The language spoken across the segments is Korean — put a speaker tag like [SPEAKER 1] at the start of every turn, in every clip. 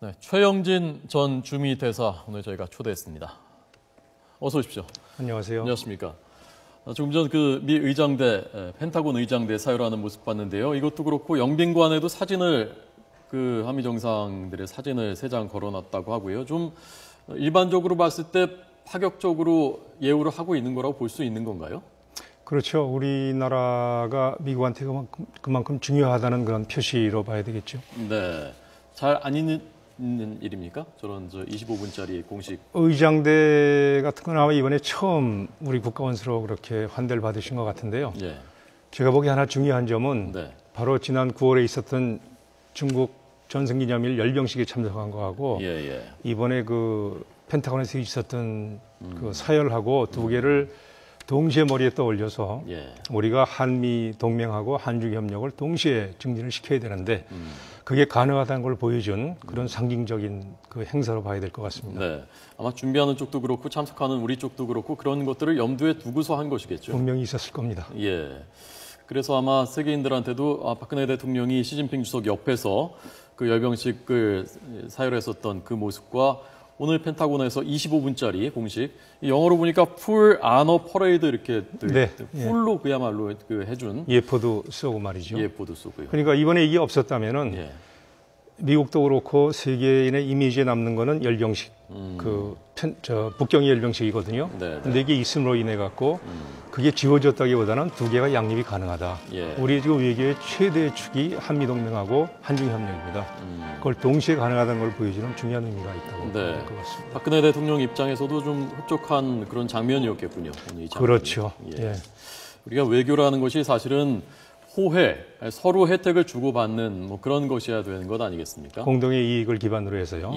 [SPEAKER 1] 네, 최영진 전 주미 대사 오늘 저희가 초대했습니다. 어서 오십시오.
[SPEAKER 2] 안녕하세요.
[SPEAKER 1] 안녕하십니까. 조금 전 그 미 의장대, 펜타곤 의장대 사유라는 모습 봤는데요. 이것도 그렇고 영빈관에도 사진을 그 한미 정상들의 사진을 3장 걸어놨다고 하고요. 좀 일반적으로 봤을 때 파격적으로 예우를 하고 있는 거라고 볼 수 있는 건가요?
[SPEAKER 2] 그렇죠. 우리나라가 미국한테 그만큼 중요하다는 그런 표시로 봐야 되겠죠.
[SPEAKER 1] 네, 잘 안 있는 일입니까? 저런 25분짜리 공식.
[SPEAKER 2] 의장대 같은 건 아마 이번에 처음 우리 국가원수로 그렇게 환대를 받으신 것 같은데요.
[SPEAKER 1] 예.
[SPEAKER 2] 제가 보기에 하나 중요한 점은
[SPEAKER 1] 네.
[SPEAKER 2] 바로 지난 9월에 있었던 중국 전승기념일 열병식에 참석한 거하고 이번에 그 펜타곤에서 있었던 그 사열하고 두 개를 동시에 머리에 떠올려서 우리가 한미 동맹하고 한중 협력을 동시에 증진을 시켜야 되는데 그게 가능하다는 걸 보여준 그런 상징적인 그 행사로 봐야 될 것 같습니다.
[SPEAKER 1] 네, 아마 준비하는 쪽도 그렇고 참석하는 우리 쪽도 그렇고 그런 것들을 염두에 두고서 한 것이겠죠.
[SPEAKER 2] 분명히 있었을 겁니다.
[SPEAKER 1] 예. 그래서 아마 세계인들한테도 박근혜 대통령이 시진핑 주석 옆에서 그 열병식을 사열했었던 그 모습과 오늘 펜타곤에서 25분짜리 공식, 영어로 보니까 풀 아너 퍼레이드 이렇게 풀로 그야말로 그 해준
[SPEAKER 2] 예포도 쏘고 말이죠.
[SPEAKER 1] 예포도 쏘고요.
[SPEAKER 2] 그러니까 이번에 이게 없었다면은 미국도 그렇고 세계인의 이미지에 남는 거는 열병식, 북경의 열병식이거든요. 근데 이게 있음으로 인해 갖고 그게 지워졌다기보다는 두 개가 양립이 가능하다. 우리 지금 외교의 최대 축이 한미 동맹하고 한중 협력입니다. 그걸 동시에 가능하다는 걸 보여주는 중요한 의미가 있다고 볼 것 같습니다.
[SPEAKER 1] 박근혜 대통령 입장에서도 좀 흡족한 그런 장면이었겠군요. 오늘 이 장면이.
[SPEAKER 2] 그렇죠.
[SPEAKER 1] 우리가 외교라는 것이 사실은 호혜, 서로 혜택을 주고받는 뭐 그런 것이어야 되는 것 아니겠습니까?
[SPEAKER 2] 공동의 이익을 기반으로 해서요.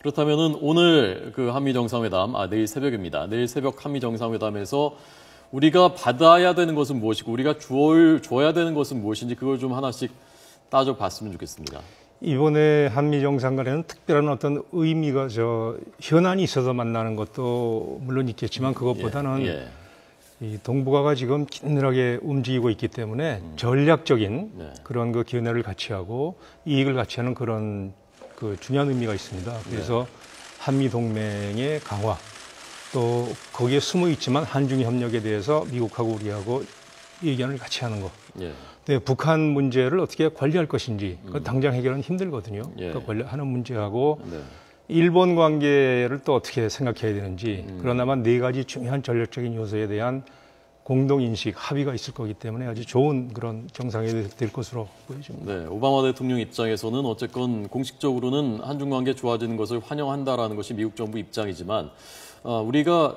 [SPEAKER 1] 그렇다면은 오늘 그 한미 정상회담, 내일 새벽입니다. 내일 새벽 한미 정상회담에서 우리가 받아야 되는 것은 무엇이고 우리가 줘야 되는 것은 무엇인지 그걸 좀 하나씩 따져봤으면 좋겠습니다.
[SPEAKER 2] 이번에 한미 정상간에는 특별한 어떤 의미가 현안이 있어서 만나는 것도 물론 있겠지만 그것보다는 이 동북아가 지금 긴밀하게 움직이고 있기 때문에 전략적인 그런 그 견해를 같이 하고 이익을 같이 하는 그런 그 중요한 의미가 있습니다. 그래서 한미 동맹의 강화 또 거기에 숨어 있지만 한중 협력에 대해서 미국하고 우리하고 의견을 같이 하는 거. 근데 북한 문제를 어떻게 관리할 것인지 그 당장 해결은 힘들거든요. 그 관리하는 문제하고 일본 관계를 또 어떻게 생각해야 되는지 그러나만 4가지 중요한 전략적인 요소에 대한 공동인식, 합의가 있을 거기 때문에 아주 좋은 그런 정상회담이 될 것으로 보여집니다.
[SPEAKER 1] 네, 오바마 대통령 입장에서는 어쨌건 공식적으로는 한중 관계 좋아지는 것을 환영한다라는 것이 미국 정부 입장이지만 우리가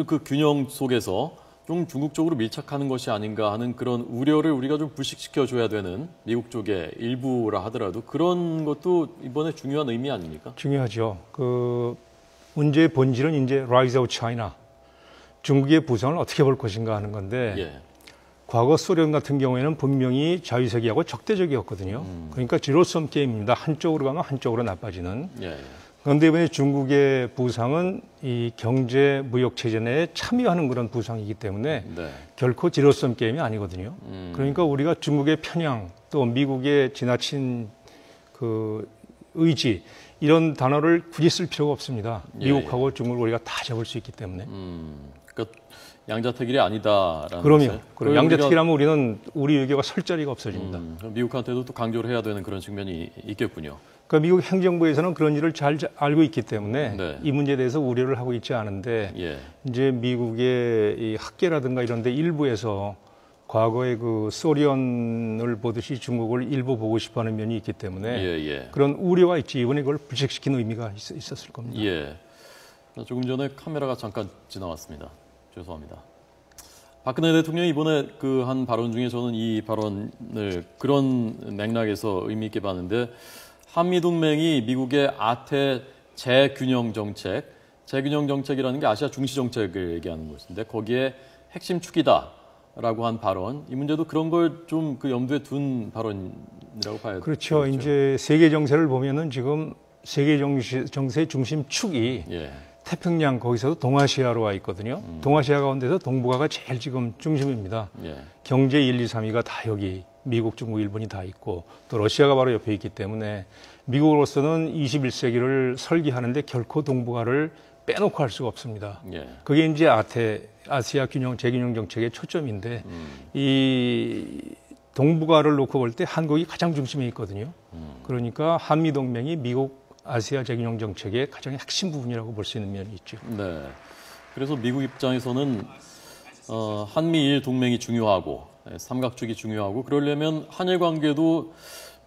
[SPEAKER 1] 그 균형 속에서 좀 중국 쪽으로 밀착하는 것이 아닌가 하는 그런 우려를 우리가 좀 불식시켜줘야 되는 미국 쪽의 일부라 하더라도 그런 것도 이번에 중요한 의미 아닙니까?
[SPEAKER 2] 중요하죠. 그 문제의 본질은 이제 Rise of China, 중국의 부상을 어떻게 볼 것인가 하는 건데 과거 소련 같은 경우에는 분명히 자유세계하고 적대적이었거든요. 그러니까 제로섬 게임입니다. 한쪽으로 가면 한쪽으로 나빠지는. 그런데 이번에 중국의 부상은 이 경제 무역 체제 내에 참여하는 그런 부상이기 때문에 결코 제로섬 게임이 아니거든요. 그러니까 우리가 중국의 편향 또 미국의 지나친 그 의지 이런 단어를 굳이 쓸 필요가 없습니다. 미국하고 중국을 우리가 다 잡을 수 있기 때문에.
[SPEAKER 1] 그러니까 양자택일이 아니다라는
[SPEAKER 2] 그럼요. 그럼 양자택일하면 우리는 우리 외교가 설 자리가 없어집니다.
[SPEAKER 1] 미국한테도 또 강조를 해야 되는 그런 측면이 있겠군요.
[SPEAKER 2] 그러니까 미국 행정부에서는 그런 일을 잘 알고 있기 때문에 이 문제에 대해서 우려를 하고 있지 않은데 이제 미국의 이 학계라든가 이런 데 일부에서 과거에 그 소련을 보듯이 중국을 일부 보고 싶어하는 면이 있기 때문에 그런 우려가 있지 이번에 그걸 불식시키는 의미가 있었을 겁니다.
[SPEAKER 1] 조금 전에 카메라가 잠깐 지나왔습니다. 죄송합니다. 박근혜 대통령이 이번에 그 한 발언 중에 저는 이 발언을 그런 맥락에서 의미 있게 봤는데 한미동맹이 미국의 아태 재균형 정책이라는 게 아시아 중시 정책을 얘기하는 것인데 거기에 핵심 축이다라고 한 발언, 이 문제도 그런 걸 좀 그 염두에 둔 발언이라고 봐야 되죠.
[SPEAKER 2] 그렇죠. 이제 세계 정세를 보면은 지금 세계 정세의 중심 축이 태평양 거기서도 동아시아로 와 있거든요. 동아시아 가운데서 동북아가 제일 지금 중심입니다. 경제 1, 2, 3위가 다 여기 미국, 중국, 일본이 다 있고 또 러시아가 바로 옆에 있기 때문에 미국으로서는 21세기를 설계하는데 결코 동북아를 빼놓고 할 수가 없습니다.
[SPEAKER 1] 예.
[SPEAKER 2] 그게 이제 아시아 균형, 재균형 정책의 초점인데 이 동북아를 놓고 볼 때 한국이 가장 중심에 있거든요. 그러니까 한미동맹이 미국 아시아 재균형 정책의 가장 핵심 부분이라고 볼 수 있는 면이 있죠.
[SPEAKER 1] 네. 그래서 미국 입장에서는 한미일 동맹이 중요하고 삼각축이 중요하고 그러려면 한일 관계도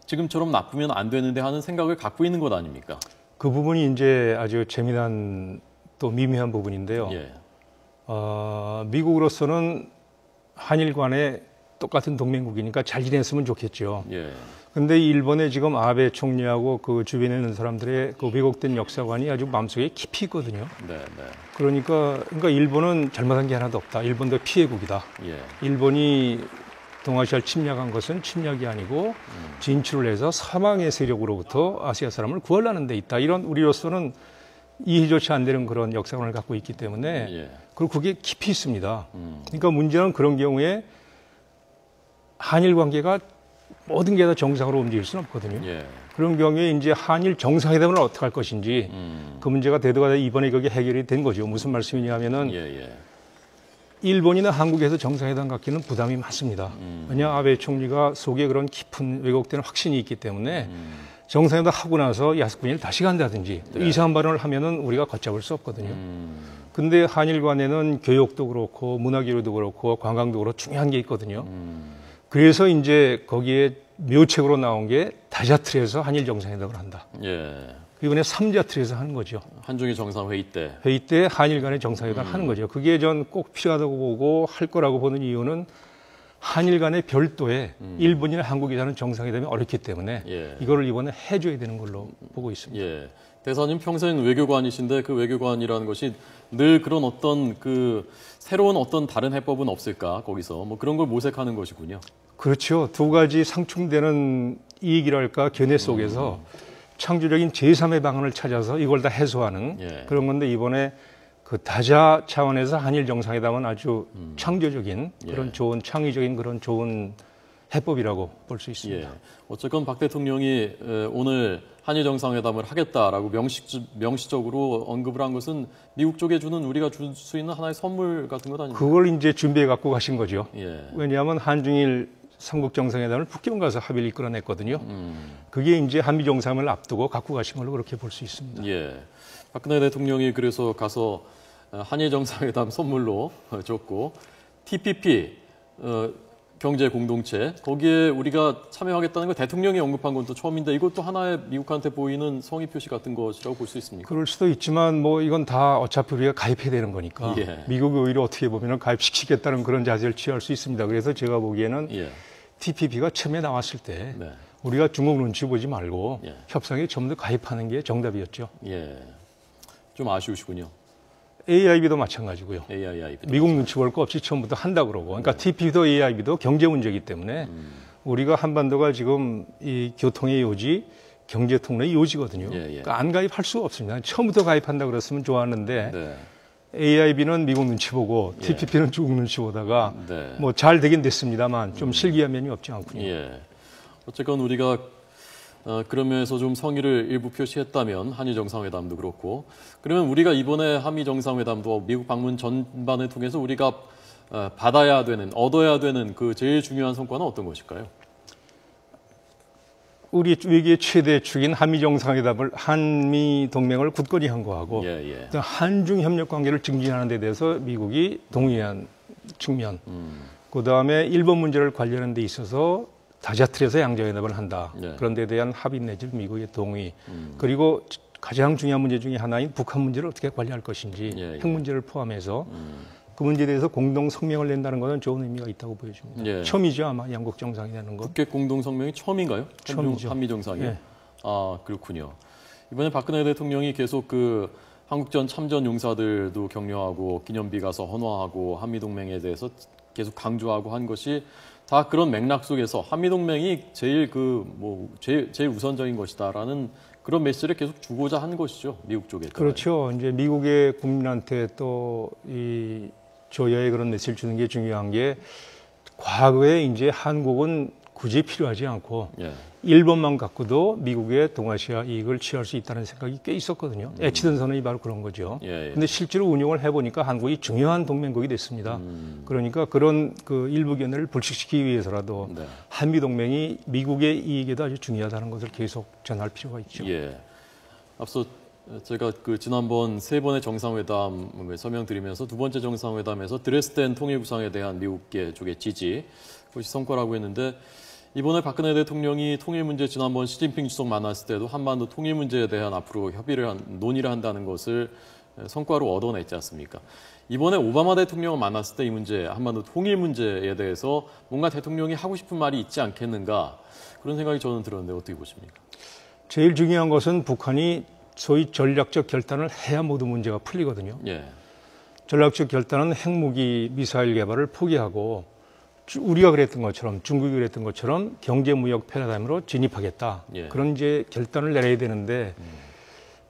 [SPEAKER 1] 지금처럼 나쁘면 안 되는데 하는 생각을 갖고 있는 것 아닙니까?
[SPEAKER 2] 그 부분이 이제 아주 재미난 또 미묘한 부분인데요.
[SPEAKER 1] 예.
[SPEAKER 2] 미국으로서는 한일 간에 똑같은 동맹국이니까 잘 지냈으면 좋겠죠.
[SPEAKER 1] 예.
[SPEAKER 2] 근데 일본의 지금 아베 총리하고 그 주변에 있는 사람들의 그 왜곡된 역사관이 아주 마음속에 깊이 있거든요.
[SPEAKER 1] 네, 네.
[SPEAKER 2] 그러니까 일본은 잘못한 게 하나도 없다. 일본도 피해국이다.
[SPEAKER 1] 예.
[SPEAKER 2] 일본이 동아시아를 침략한 것은 침략이 아니고 진출을 해서 사망의 세력으로부터 아시아 사람을 구하려는 데 있다. 이런 우리로서는 이해조차 안 되는 그런 역사관을 갖고 있기 때문에
[SPEAKER 1] 예.
[SPEAKER 2] 그리고 그게 깊이 있습니다. 그러니까 문제는 그런 경우에 한일 관계가 모든 게 다 정상으로 움직일 수는 없거든요.
[SPEAKER 1] 예.
[SPEAKER 2] 그런 경우에 이제 한일 정상회담을 어떻게 할 것인지 그 문제가 대두가 이번에 그게 해결이 된 거죠. 무슨 말씀이냐면은
[SPEAKER 1] 예.
[SPEAKER 2] 일본이나 한국에서 정상회담 갖기는 부담이 많습니다. 왜냐 아베 총리가 속에 그런 깊은 왜곡된 확신이 있기 때문에 정상회담 하고 나서 야스쿠니를 다시 간다든지
[SPEAKER 1] 네.
[SPEAKER 2] 이상한 발언을 하면은 우리가 걷잡을 수 없거든요. 근데 한일 간에는 교역도 그렇고 문화교류도 그렇고 관광도 그렇고 중요한 게 있거든요. 그래서 이제 거기에 묘책으로 나온 게 다자틀에서 한일 정상회담을 한다.
[SPEAKER 1] 예.
[SPEAKER 2] 이번에 삼자틀에서 하는 거죠.
[SPEAKER 1] 한중일 정상회의 때.
[SPEAKER 2] 회의 때 한일 간의 정상회담을 하는 거죠. 그게 전 꼭 필요하다고 보고 할 거라고 보는 이유는 한일 간의 별도의 일본이나 한국이 하는 정상회담이 어렵기 때문에
[SPEAKER 1] 예.
[SPEAKER 2] 이거를 이번에 해줘야 되는 걸로 보고 있습니다.
[SPEAKER 1] 예. 대사님 평생 외교관이신데 그 외교관이라는 것이 늘 그런 어떤 그 새로운 어떤 다른 해법은 없을까 거기서 뭐 그런 걸 모색하는 것이군요.
[SPEAKER 2] 그렇죠. 두 가지 상충되는 이익이랄까 견해 속에서 창조적인 제3의 방안을 찾아서 이걸 다 해소하는
[SPEAKER 1] 예.
[SPEAKER 2] 그런 건데 이번에 그 다자 차원에서 한일 정상회담은 아주 창조적인 그런
[SPEAKER 1] 예.
[SPEAKER 2] 좋은 창의적인 그런 좋은 해법이라고 볼 수 있습니다.
[SPEAKER 1] 예. 어쨌건 박 대통령이 오늘 한일 정상회담을 하겠다라고 명시적으로 언급을 한 것은 미국 쪽에 주는 우리가 줄 수 있는 하나의 선물 같은 것 아닙니까?
[SPEAKER 2] 그걸 이제 준비해 갖고 가신 거죠.
[SPEAKER 1] 예.
[SPEAKER 2] 왜냐하면 한중일 삼국 정상회담을 북경 가서 합의를 이끌어냈거든요. 그게 이제 한미 정상회담을 앞두고 갖고 가신 걸로 그렇게 볼 수 있습니다.
[SPEAKER 1] 예. 박근혜 대통령이 그래서 가서 한일 정상회담 선물로 줬고 TPP 경제 공동체 거기에 우리가 참여하겠다는 걸 대통령이 언급한 건 또 처음인데 이것도 하나의 미국한테 보이는 성의 표시 같은 것이라고 볼 수 있습니까?
[SPEAKER 2] 그럴 수도 있지만 뭐 이건 다 어차피 우리가 가입해야 되는 거니까
[SPEAKER 1] 예.
[SPEAKER 2] 미국이 오히려 어떻게 보면 가입시키겠다는 그런 자세를 취할 수 있습니다. 그래서 제가 보기에는
[SPEAKER 1] 예.
[SPEAKER 2] TPP가 처음에 나왔을 때
[SPEAKER 1] 네.
[SPEAKER 2] 우리가 중국 눈치 보지 말고
[SPEAKER 1] 예.
[SPEAKER 2] 협상에 좀 더 가입하는 게 정답이었죠.
[SPEAKER 1] 예. 좀 아쉬우시군요.
[SPEAKER 2] AIB도 마찬가지고요.
[SPEAKER 1] AIIB.
[SPEAKER 2] 미국 눈치 볼 거 없이 처음부터 한다 그러고. 그러니까 TPP도 AIB도 경제 문제이기 때문에 우리가 한반도가 지금 이 교통의 요지, 경제 통로의 요지거든요.
[SPEAKER 1] 예, 예.
[SPEAKER 2] 그러니까 안 가입할 수가 없습니다. 처음부터 가입한다 그랬으면 좋았는데
[SPEAKER 1] 네.
[SPEAKER 2] AIB는 미국 눈치 보고
[SPEAKER 1] 예.
[SPEAKER 2] TPP는 중국 눈치 보다가
[SPEAKER 1] 네.
[SPEAKER 2] 뭐 잘 되긴 됐습니다만 좀 실기한 면이 없지 않군요.
[SPEAKER 1] 예. 어쨌건 우리가 그런 면에서 좀 성의를 일부 표시했다면 한일 정상회담도 그렇고 그러면 우리가 이번에 한미 정상회담도 미국 방문 전반을 통해서 우리가 받아야 되는 얻어야 되는 그 제일 중요한 성과는 어떤 것일까요?
[SPEAKER 2] 우리 외교의 최대 축인 한미 정상회담을 한미 동맹을 굳건히 한 거하고
[SPEAKER 1] 예.
[SPEAKER 2] 한중 협력 관계를 증진하는 데 대해서 미국이 동의한 측면. 그다음에 일본 문제를 관리하는 데 있어서 다자틀에서 양자회담을 한다.
[SPEAKER 1] 네.
[SPEAKER 2] 그런 데 대한 합의 내지 미국의 동의. 그리고 가장 중요한 문제 중에 하나인 북한 문제를 어떻게 관리할 것인지
[SPEAKER 1] 예.
[SPEAKER 2] 핵 문제를 포함해서 그 문제에 대해서 공동 성명을 낸다는 것은 좋은 의미가 있다고 보여집니다.
[SPEAKER 1] 예.
[SPEAKER 2] 처음이죠 아마 양국 정상이 되는 거.
[SPEAKER 1] 국회 공동 성명이 처음인가요?
[SPEAKER 2] 처음이죠.
[SPEAKER 1] 한미 정상이.
[SPEAKER 2] 예.
[SPEAKER 1] 아 그렇군요. 이번에 박근혜 대통령이 계속 그 한국전 참전 용사들도 격려하고 기념비 가서 헌화하고 한미 동맹에 대해서 계속 강조하고 한 것이 다 그런 맥락 속에서 한미 동맹이 제일 제일 우선적인 것이다라는 그런 메시지를 계속 주고자 한 것이죠 미국 쪽에.
[SPEAKER 2] 그렇죠. 이제 미국의 국민한테 또 이 조야의 그런 메시지를 주는 게 중요한 게 과거에 이제 한국은 굳이 필요하지 않고
[SPEAKER 1] 예.
[SPEAKER 2] 일본만 갖고도 미국의 동아시아 이익을 취할 수 있다는 생각이 꽤 있었거든요. 애치던 선언이 바로 그런 거죠.
[SPEAKER 1] 예, 예.
[SPEAKER 2] 근데 실제로 운용을 해보니까 한국이 중요한 동맹국이 됐습니다. 그러니까 그런 그 일부 견해를 불식시키기 위해서라도
[SPEAKER 1] 네.
[SPEAKER 2] 한미 동맹이 미국의 이익에도 아주 중요하다는 것을 계속 전할 필요가 있죠.
[SPEAKER 1] 예. 앞서 제가 그 지난번 세 번의 정상회담을 설명드리면서 두 번째 정상회담에서 드레스덴 통일 구상에 대한 미국계 쪽의 지지, 그것이 성과라고 했는데 이번에 박근혜 대통령이 통일 문제 지난번 시진핑 주석 만났을 때도 한반도 통일 문제에 대한 앞으로 논의를 한다는 것을 성과로 얻어냈지 않습니까? 이번에 오바마 대통령을 만났을 때 이 문제, 한반도 통일 문제에 대해서 뭔가 대통령이 하고 싶은 말이 있지 않겠는가 그런 생각이 저는 들었는데 어떻게 보십니까?
[SPEAKER 2] 제일 중요한 것은 북한이 소위 전략적 결단을 해야 모든 문제가 풀리거든요.
[SPEAKER 1] 예.
[SPEAKER 2] 전략적 결단은 핵무기 미사일 개발을 포기하고 우리가 그랬던 것처럼 중국이 그랬던 것처럼 경제무역 패러다임으로 진입하겠다.
[SPEAKER 1] 예.
[SPEAKER 2] 그런 이제 결단을 내려야 되는데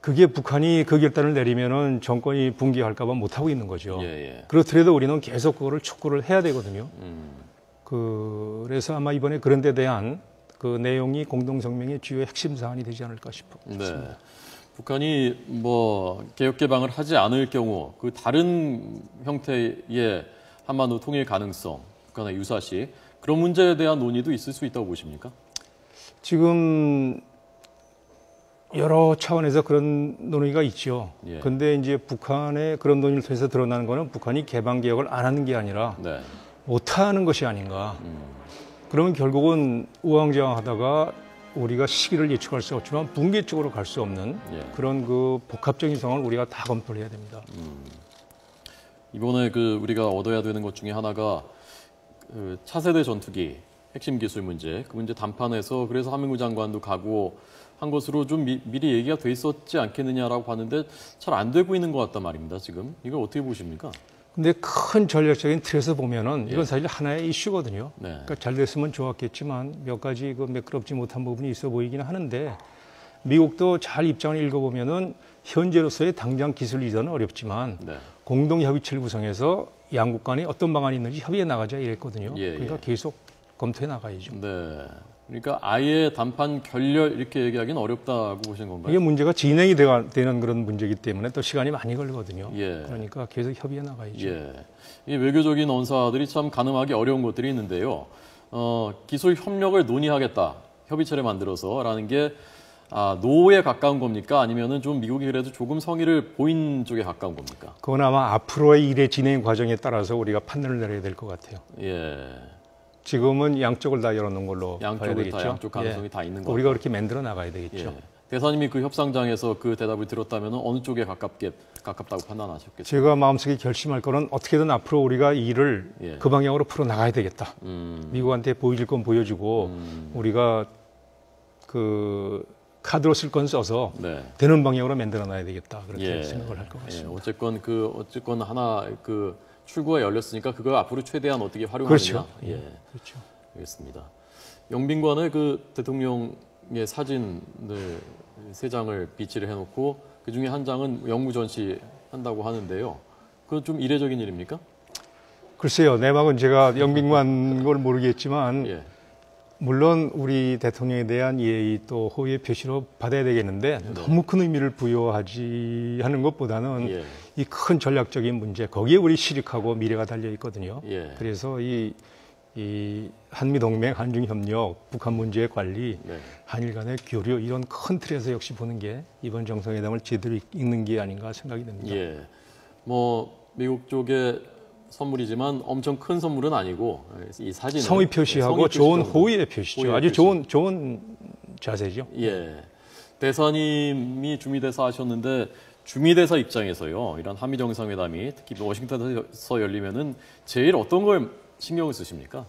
[SPEAKER 2] 그게 북한이 그 결단을 내리면은 정권이 붕괴할까 봐 못하고 있는 거죠.
[SPEAKER 1] 예, 예.
[SPEAKER 2] 그렇더라도 우리는 계속 그거를 촉구를 해야 되거든요. 그래서 아마 이번에 그런 데 대한 그 내용이 공동성명의 주요 핵심 사안이 되지 않을까 싶습니다.
[SPEAKER 1] 네. 북한이 뭐 개혁 개방을 하지 않을 경우 그 다른 형태의 한반도 통일 가능성, 북한의 유사시 그런 문제에 대한 논의도 있을 수 있다고 보십니까?
[SPEAKER 2] 지금 여러 차원에서 그런 논의가 있죠.
[SPEAKER 1] 예.
[SPEAKER 2] 근데 이제 북한의 그런 논의를 통해서 드러나는 거는 북한이 개방 개혁을 안 하는 게 아니라
[SPEAKER 1] 네.
[SPEAKER 2] 못하는 것이 아닌가. 그러면 결국은 우왕좌왕하다가 우리가 시기를 예측할 수 없지만 붕괴 쪽으로 갈 수 없는
[SPEAKER 1] 예.
[SPEAKER 2] 그런 그 복합적인 상황을 우리가 다 검토를 해야 됩니다.
[SPEAKER 1] 이번에 그 우리가 얻어야 되는 것 중에 하나가 그 차세대 전투기 핵심 기술 문제, 그 문제 담판에서 그래서 한민구 장관도 가고 한 것으로 좀 미리 얘기가 돼 있었지 않겠느냐라고 봤는데 잘 안 되고 있는 것 같단 말입니다. 지금 이걸 어떻게 보십니까?
[SPEAKER 2] 근데 큰 전략적인 틀에서 보면은 이건
[SPEAKER 1] 예.
[SPEAKER 2] 사실 하나의 이슈거든요.
[SPEAKER 1] 네.
[SPEAKER 2] 그러니까 잘 됐으면 좋았겠지만 몇 가지 그 매끄럽지 못한 부분이 있어 보이기는 하는데 미국도 잘 입장을 읽어보면은 현재로서의 당장 기술 이전은 어렵지만
[SPEAKER 1] 네.
[SPEAKER 2] 공동 협의체를 구성해서 양국 간에 어떤 방안이 있는지 협의해 나가자 이랬거든요.
[SPEAKER 1] 예,
[SPEAKER 2] 그러니까
[SPEAKER 1] 예.
[SPEAKER 2] 계속 검토해 나가야죠.
[SPEAKER 1] 네. 그러니까 아예 단판 결렬 이렇게 얘기하기는 어렵다고 보시는 건가요?
[SPEAKER 2] 이게 문제가 진행이 되는 그런 문제이기 때문에 또 시간이 많이 걸리거든요.
[SPEAKER 1] 예.
[SPEAKER 2] 그러니까 계속 협의해 나가야죠.
[SPEAKER 1] 예. 이 외교적인 언사들이 참 가늠하기 어려운 것들이 있는데요. 기술 협력을 논의하겠다. 협의체를 만들어서라는 게 노에 가까운 겁니까? 아니면은 좀 미국이 그래도 조금 성의를 보인 쪽에 가까운 겁니까?
[SPEAKER 2] 그건 아마 앞으로의 일의 진행 과정에 따라서 우리가 판단을 내려야 될 것 같아요.
[SPEAKER 1] 예.
[SPEAKER 2] 지금은 양쪽을 다 열어놓은 걸로 봐야
[SPEAKER 1] 양쪽을
[SPEAKER 2] 되겠죠.
[SPEAKER 1] 다 양쪽 가능성이 다 있는 것
[SPEAKER 2] 우리가
[SPEAKER 1] 같아요.
[SPEAKER 2] 그렇게 만들어 나가야 되겠죠.
[SPEAKER 1] 예. 대사님이 그 협상장에서 그 대답을 들었다면 어느 쪽에 가깝다고 판단하셨겠어요?
[SPEAKER 2] 제가 마음속에 결심할 거는 어떻게든 앞으로 우리가 이 일을
[SPEAKER 1] 예.
[SPEAKER 2] 그 방향으로 풀어 나가야 되겠다. 미국한테 보여줄 건 보여주고 우리가 그 카드로 쓸 건 써서
[SPEAKER 1] 네.
[SPEAKER 2] 되는 방향으로 만들어 놔야 되겠다. 그렇게
[SPEAKER 1] 예.
[SPEAKER 2] 생각을 할 것 같습니다.
[SPEAKER 1] 예. 어쨌건 하나 그 출구가 열렸으니까 그걸 앞으로 최대한 어떻게 활용하느냐.
[SPEAKER 2] 그렇죠.
[SPEAKER 1] 예.
[SPEAKER 2] 그렇죠.
[SPEAKER 1] 알겠습니다. 영빈관에 그 대통령의 사진을 세 장을 비치를 해놓고 그 중에 한 장은 영무 전시한다고 하는데요. 그건 좀 이례적인 일입니까?
[SPEAKER 2] 글쎄요, 내막은 제가 영빈관 걸 모르겠지만
[SPEAKER 1] 예.
[SPEAKER 2] 물론 우리 대통령에 대한 예의 또 호의의 표시로 받아야 되겠는데 너무 큰 의미를 부여하지 하는 것보다는
[SPEAKER 1] 예.
[SPEAKER 2] 이 큰 전략적인 문제 거기에 우리 실익하고 미래가 달려 있거든요.
[SPEAKER 1] 예.
[SPEAKER 2] 그래서 이 한미 동맹, 한중 협력, 북한 문제의 관리,
[SPEAKER 1] 네.
[SPEAKER 2] 한일 간의 교류 이런 큰 틀에서 역시 보는 게 이번 정상회담을 제대로 읽는 게 아닌가 생각이 됩니다.
[SPEAKER 1] 예. 뭐 미국 쪽의 선물이지만 엄청 큰 선물은 아니고 이 사진
[SPEAKER 2] 성의 표시하고 좋은 호의의 표시죠.
[SPEAKER 1] 호의의
[SPEAKER 2] 아주
[SPEAKER 1] 표시.
[SPEAKER 2] 좋은 자세죠.
[SPEAKER 1] 예. 대사님이 주미대사 하셨는데 주미대사 입장에서요. 이런 한미 정상회담이 특히 워싱턴에서 열리면은 제일 어떤 걸 신경을 쓰십니까?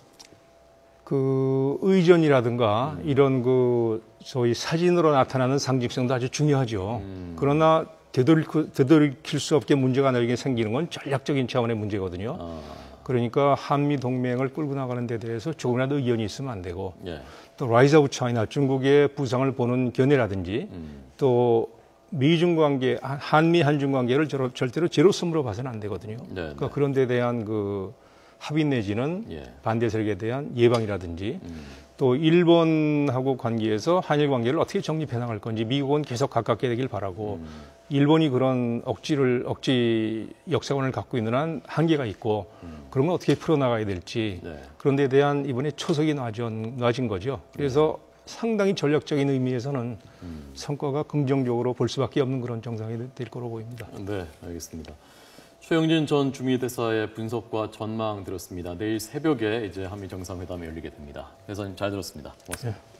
[SPEAKER 2] 그 의전이라든가 이런 그 소위 사진으로 나타나는 상징성도 아주 중요하죠. 그러나 되돌이킬 수 없게 문제가 나중에 생기는 건 전략적인 차원의 문제거든요. 그러니까 한미 동맹을 끌고 나가는 데 대해서 조금이라도 의견이 있으면 안 되고
[SPEAKER 1] 예.
[SPEAKER 2] 또 라이즈 오브 차이나 중국의 부상을 보는 견해라든지 또 미중 관계, 한미 한중 관계를 절대로 제로섬으로 봐서는 안 되거든요.
[SPEAKER 1] 네,
[SPEAKER 2] 그러니까
[SPEAKER 1] 네.
[SPEAKER 2] 그런 데 대한 그 합의 내지는
[SPEAKER 1] 예.
[SPEAKER 2] 반대 세력에 대한 예방이라든지 또 일본하고 관계에서 한일 관계를 어떻게 정립해 나갈 건지 미국은 계속 가깝게 되길 바라고 일본이 그런 억지 역사관을 갖고 있는 한 한계가 있고 그런 걸 어떻게 풀어나가야 될지
[SPEAKER 1] 네.
[SPEAKER 2] 그런 데 대한 이번에 초석이 놔진 거죠. 그래서 상당히 전략적인 의미에서는 성과가 긍정적으로 볼 수밖에 없는 그런 정상이 될 거로 보입니다.
[SPEAKER 1] 네, 알겠습니다. 최영진 전 주미 대사의 분석과 전망 들었습니다. 내일 새벽에 이제 한미 정상회담이 열리게 됩니다. 대사님 잘 들었습니다. 고맙습니다.
[SPEAKER 2] 네.